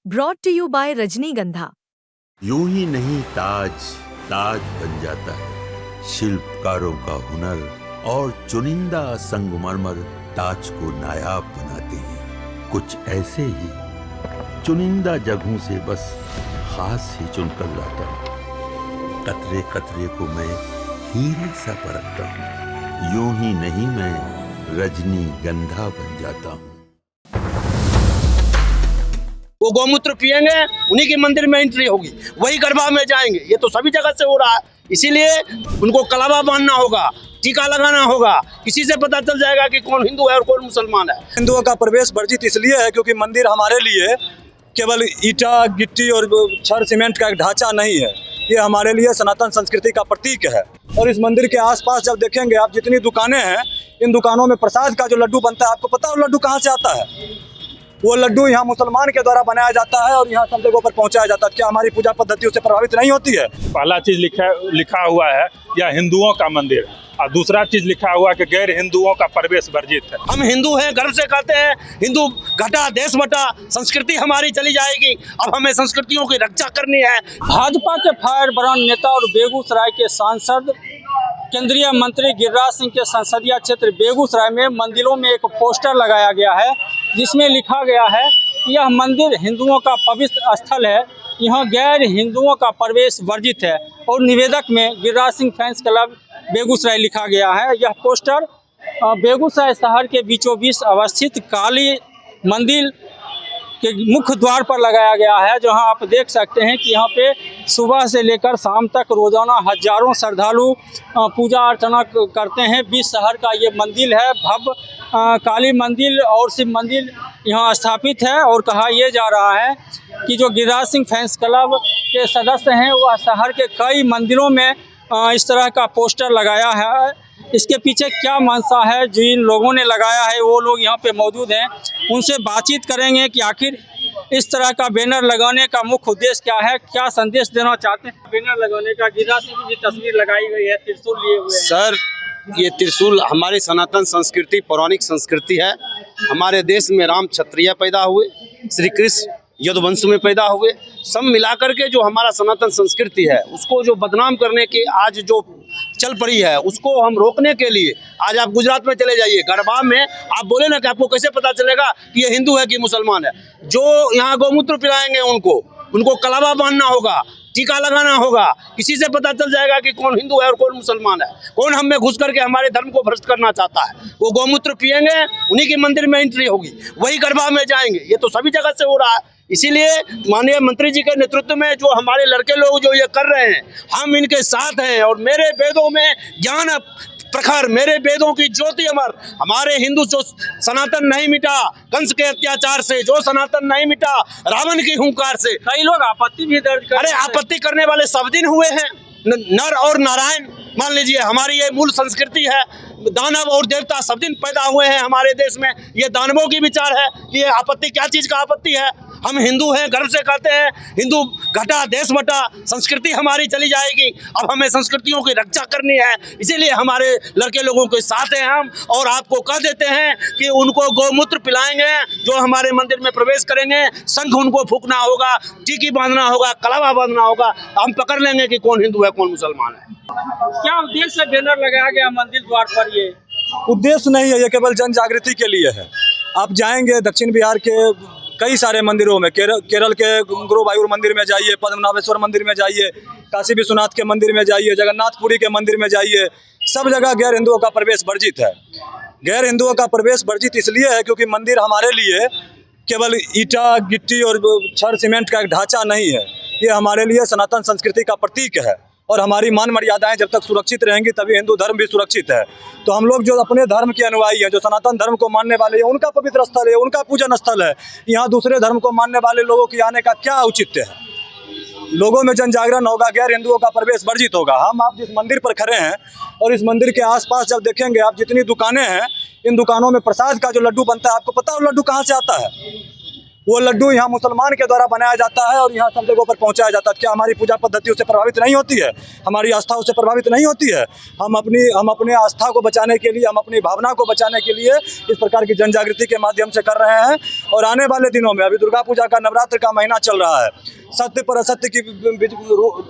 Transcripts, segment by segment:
Brought to you bye रजनीगंधा। यूं ही नहीं ताज ताज बन जाता है। शिल्पकारों का हुनर और चुनिंदा संगमरमर ताज को नायाब बनाते हैं। कुछ ऐसे ही चुनिंदा जगहों से बस खास ही चुनकर लाता हूँ। कतरे कतरे को मैं हीरे सा परखता हूँ। यूं ही नहीं मैं रजनीगंधा बन जाता हूँ। वो गौमूत्र पिएंगे, उन्हीं के मंदिर में एंट्री होगी, वही गरबा में जाएंगे। ये तो सभी जगह से हो रहा है। इसीलिए उनको कलावा बांधना होगा, टीका लगाना होगा। इसी से पता चल जाएगा कि कौन हिंदू है और कौन मुसलमान है। हिंदुओं का प्रवेश वर्जित इसलिए है क्योंकि मंदिर हमारे लिए केवल ईटा गिट्टी और छड़ सीमेंट का एक ढांचा नहीं है। ये हमारे लिए सनातन संस्कृति का प्रतीक है। और इस मंदिर के आसपास जब देखेंगे आप, जितनी दुकानें हैं, इन दुकानों में प्रसाद का जो लड्डू बनता है, आपको पता है वो लड्डू कहाँ से आता है? वो लड्डू यहाँ मुसलमान के द्वारा बनाया जाता है और यहाँ सब जगहों पर पहुँचाया जाता है। क्या हमारी पूजा पद्धति उससे प्रभावित नहीं होती है? पहला चीज लिखा हुआ है यह हिंदुओं का मंदिर है, और दूसरा चीज लिखा हुआ है कि गैर हिंदुओं का प्रवेश वर्जित है। हम हिंदू हैं, गर्व से कहते हैं। हिंदू घटा देश बटा, संस्कृति हमारी चली जाएगी। अब हमें संस्कृतियों की रक्षा करनी है। भाजपा के फायर ब्रांड नेता और बेगूसराय के सांसद केंद्रीय मंत्री गिरिराज सिंह के संसदीय क्षेत्र बेगूसराय में मंदिरों में एक पोस्टर लगाया गया है, जिसमें लिखा गया है यह मंदिर हिंदुओं का पवित्र स्थल है, यहाँ गैर हिंदुओं का प्रवेश वर्जित है। और निवेदक में गिरिराज सिंह फैंस क्लब बेगूसराय लिखा गया है। यह पोस्टर बेगूसराय शहर के बीचों बीच अवस्थित काली मंदिर के मुख्य द्वार पर लगाया गया है, जहां आप देख सकते हैं कि यहाँ पे सुबह से लेकर शाम तक रोजाना हजारों श्रद्धालु पूजा अर्चना करते हैं। बीच शहर का ये मंदिर है, भव्य काली मंदिर और शिव मंदिर यहाँ स्थापित है। और कहा यह जा रहा है कि जो गिरिराज सिंह फैंस क्लब के सदस्य हैं वह शहर के कई मंदिरों में इस तरह का पोस्टर लगाया है। इसके पीछे क्या मंशा है, जिन लोगों ने लगाया है वो लोग यहाँ पे मौजूद हैं, उनसे बातचीत करेंगे कि आखिर इस तरह का बैनर लगाने का मुख्य उद्देश्य क्या है, क्या संदेश देना चाहते हैं। बैनर लगाने का गिरिराज सिंह की तस्वीर लगाई गई है, त्रिशूल लिए हुए हैं। सर, ये त्रिशूल हमारी सनातन संस्कृति, पौराणिक संस्कृति है। हमारे देश में राम क्षत्रिय पैदा हुए, श्री कृष्ण यदुवंश में पैदा हुए। सब मिलाकर के जो हमारा सनातन संस्कृति है उसको जो बदनाम करने की आज जो चल पड़ी है, उसको हम रोकने के लिए आज आप गुजरात में चले जाइए, गरबा में आप बोले ना कि आपको कैसे पता चलेगा कि ये हिंदू है कि मुसलमान है। जो यहाँ गौमूत्र पिलाएंगे उनको कलावा बांधना होगा, टीका लगाना होगा। इसी से पता चल जाएगा कि कौन हिंदू है और कौन मुसलमान है, कौन हम में घुस करके हमारे धर्म को भ्रष्ट करना चाहता है। वो गौमूत्र पिएंगे, उन्हीं के मंदिर में एंट्री होगी, वही गरबा में जाएंगे। ये तो सभी जगह से हो रहा है। इसीलिए माननीय मंत्री जी के नेतृत्व में जो हमारे लड़के लोग जो ये कर रहे हैं, हम इनके साथ हैं। और मेरे वेदों में ज्ञान प्रखर, मेरे वेदों की ज्योति अमर। हमारे हिंदू जो सनातन नहीं मिटा कंस के अत्याचार से, जो सनातन नहीं मिटा रावण की हुंकार से। कई लोग आपत्ति भी दर्ज कर, अरे आपत्ति करने वाले सब दिन हुए हैं, नर और नारायण। मान लीजिए हमारी ये मूल संस्कृति है, दानव और देवता सब दिन पैदा हुए हैं हमारे देश में। ये दानवों की विचार है कि ये आपत्ति क्या चीज का आपत्ति है। हम हिंदू हैं, गर्व से कहते हैं। हिंदू घटा देश बटा, संस्कृति हमारी चली जाएगी। अब हमें संस्कृतियों की रक्षा करनी है। इसीलिए हमारे लड़के लोगों के साथ हैं हम। और आपको कह देते हैं कि उनको गौमूत्र पिलाएंगे, जो हमारे मंदिर में प्रवेश करेंगे, शंख उनको फूकना होगा, टीकी बांधना होगा, कलावा बांधना होगा। हम पकड़ लेंगे कि कौन हिंदू है कौन मुसलमान है। क्या उद्देश्य से बैनर लगाया गया मंदिर द्वार पर? ये उद्देश्य नहीं है, ये केवल जन जागृति के लिए है। आप जाएंगे दक्षिण बिहार के कई सारे मंदिरों में, केरल के गुरुवायूर मंदिर में जाइए, पद्मनाभेश्वर मंदिर में जाइए, काशी विश्वनाथ के मंदिर में जाइए, जगन्नाथपुरी के मंदिर में जाइए, सब जगह गैर हिंदुओं का प्रवेश वर्जित है। गैर हिंदुओं का प्रवेश वर्जित इसलिए है क्योंकि मंदिर हमारे लिए केवल ईटा गिट्टी और छड़ सीमेंट का एक ढांचा नहीं है। ये हमारे लिए सनातन संस्कृति का प्रतीक है। और हमारी मान मर्यादाएं जब तक सुरक्षित रहेंगी तभी हिंदू धर्म भी सुरक्षित है। तो हम लोग जो अपने धर्म के अनुयायी हैं, जो सनातन धर्म को मानने वाले हैं, उनका पवित्र स्थल है, उनका पूजन स्थल है। यहाँ दूसरे धर्म को मानने वाले लोगों की आने का क्या औचित्य है? लोगों में जन जागरण होगा, गैर हिंदुओं का प्रवेश वर्जित होगा। आप जिस मंदिर पर खड़े हैं और इस मंदिर के आसपास जब देखेंगे आप, जितनी दुकानें हैं, इन दुकानों में प्रसाद का जो लड्डू बनता है, आपको पता है वो लड्डू कहाँ से आता है? वो लड्डू यहाँ मुसलमान के द्वारा बनाया जाता है और यहाँ सब जगहों पर पहुँचाया जाता है। क्या हमारी पूजा पद्धति उससे प्रभावित नहीं होती है? हमारी आस्था उससे प्रभावित नहीं होती है? हम अपनी आस्था को बचाने के लिए, हम अपनी भावना को बचाने के लिए इस प्रकार की जन जागृति के माध्यम से कर रहे हैं। और आने वाले दिनों में, अभी दुर्गा पूजा का नवरात्र का महीना चल रहा है, सत्य पर असत्य की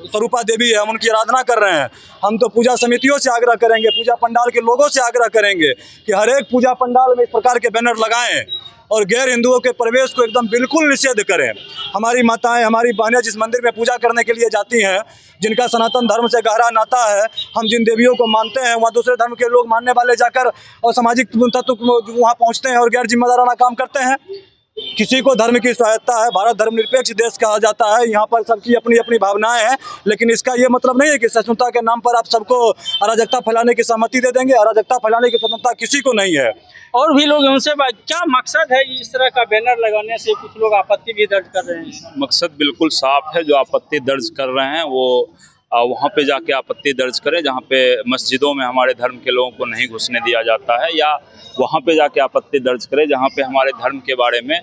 स्वरूपा देवी है, हम उनकी आराधना कर रहे हैं। हम तो पूजा समितियों से आग्रह करेंगे, पूजा पंडाल के लोगों से आग्रह करेंगे कि हर एक पूजा पंडाल में इस प्रकार के बैनर लगाएं और गैर हिंदुओं के प्रवेश को एकदम बिल्कुल निषेध करें। हमारी माताएं, हमारी बहनें जिस मंदिर में पूजा करने के लिए जाती हैं, जिनका सनातन धर्म से गहरा नाता है, हम जिन देवियों को मानते हैं, वहाँ दूसरे धर्म के लोग मानने वाले जाकर और सामाजिक तत्व वहाँ पहुँचते हैं और गैर जिम्मेदाराना काम करते हैं। किसी को धर्म की स्वायत्ता है, भारत धर्मनिरपेक्ष देश कहा जाता है, यहाँ पर सबकी अपनी अपनी भावनाएं हैं, लेकिन इसका ये मतलब नहीं है कि सहिष्णुता के नाम पर आप सबको अराजकता फैलाने की सहमति दे देंगे। अराजकता फैलाने की स्वतंत्रता किसी को नहीं है। और भी लोग उनसे क्या मकसद है इस तरह का बैनर लगाने से? कुछ लोग आपत्ति भी दर्ज कर रहे हैं। मकसद बिल्कुल साफ है। जो आपत्ति दर्ज कर रहे हैं वो वहाँ पे जाके आपत्ति दर्ज करें जहाँ पे मस्जिदों में हमारे धर्म के लोगों को नहीं घुसने दिया जाता है, या वहाँ पे जाके आपत्ति दर्ज करें जहाँ पे हमारे धर्म के बारे में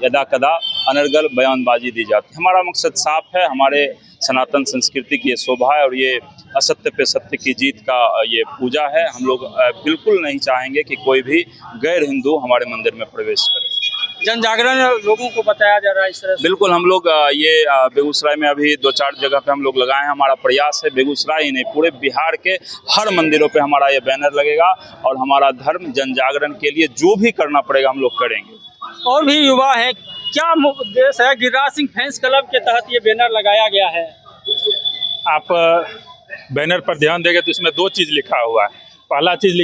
यदा कदा अनर्गल बयानबाजी दी जाती है। हमारा मकसद साफ है। हमारे सनातन संस्कृति की ये शोभा है और ये असत्य पे सत्य की जीत का ये पूजा है। हम लोग बिल्कुल नहीं चाहेंगे कि कोई भी गैर हिंदू हमारे मंदिर में प्रवेश करे। जन जागरण लोगों को बताया जा रहा है इस तरह से। बिल्कुल, हम लोग ये बेगूसराय में अभी 2-4 जगह पे हम लोग लगाए हैं। हमारा प्रयास है बेगूसराय ही नहीं, पूरे बिहार के हर मंदिरों पे हमारा ये बैनर लगेगा और हमारा धर्म जन जागरण के लिए जो भी करना पड़ेगा हम लोग करेंगे। और भी युवा है, क्या उद्देश्य है? गिरिराज सिंह फैंस क्लब के तहत ये बैनर लगाया गया है। आप बैनर पर ध्यान देंगे तो इसमें 2 चीज़ लिखा हुआ है। पहला चीज़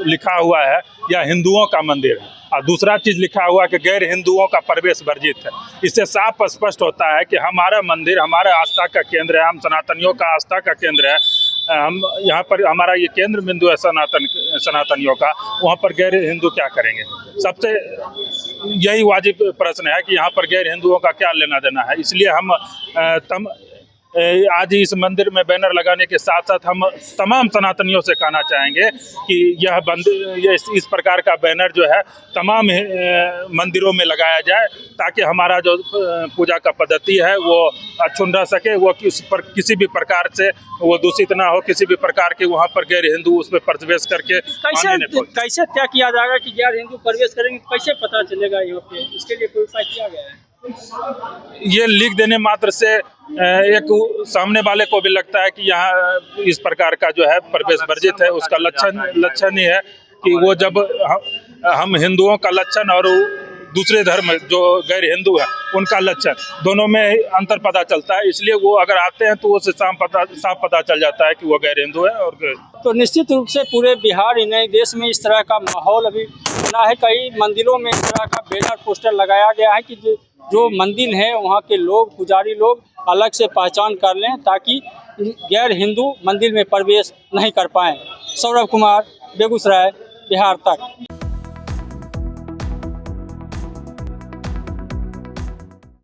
लिखा हुआ है यह हिंदुओं का मंदिर है, और दूसरा चीज़ लिखा हुआ है कि गैर हिंदुओं का प्रवेश वर्जित है। इससे साफ स्पष्ट होता है कि हमारा मंदिर हमारे आस्था का केंद्र है, हम सनातनियों का आस्था का केंद्र है। हम यहाँ पर हमारा ये केंद्र बिंदु है सनातनियों का, वहाँ पर गैर हिंदू क्या करेंगे? सबसे यही वाजिब प्रश्न है कि यहाँ पर गैर हिंदुओं का क्या लेना देना है। इसलिए हम आज इस मंदिर में बैनर लगाने के साथ साथ हम तमाम सनातनियों से कहना चाहेंगे कि यह इस प्रकार का बैनर जो है तमाम मंदिरों में लगाया जाए, ताकि हमारा जो पूजा का पद्धति है वो अक्षुण्ण रह सके, वो किसी भी प्रकार से वो दूषित ना हो, किसी भी प्रकार के वहाँ पर गैर हिंदू उस पर प्रवेश करके कैसे तय किया जाएगा कि गैर हिंदू प्रवेश करेंगे? कैसे पता चलेगा? इसके लिए कोई उपाय किया गया है? ये लिख देने मात्र से एक सामने वाले को भी लगता है कि यहाँ इस प्रकार का जो है प्रवेश वर्जित है। उसका लक्षण ही है कि वो जब हम हिंदुओं का लक्षण और दूसरे धर्म जो गैर हिंदू है उनका लक्षण, दोनों में अंतर पता चलता है। इसलिए वो अगर आते हैं तो उससे साफ पता चल जाता है कि वो गैर हिंदू है। और तो निश्चित रूप से पूरे बिहार ही नहीं, देश में इस तरह का माहौल अभी बना है। कई मंदिरों में इस तरह का बैनर पोस्टर लगाया गया है कि जो मंदिर है वहाँ के लोग, पुजारी लोग अलग से पहचान कर लें, ताकि गैर हिंदू मंदिर में प्रवेश नहीं कर पाएँ। सौरभ कुमार, बेगूसराय, बिहार तक।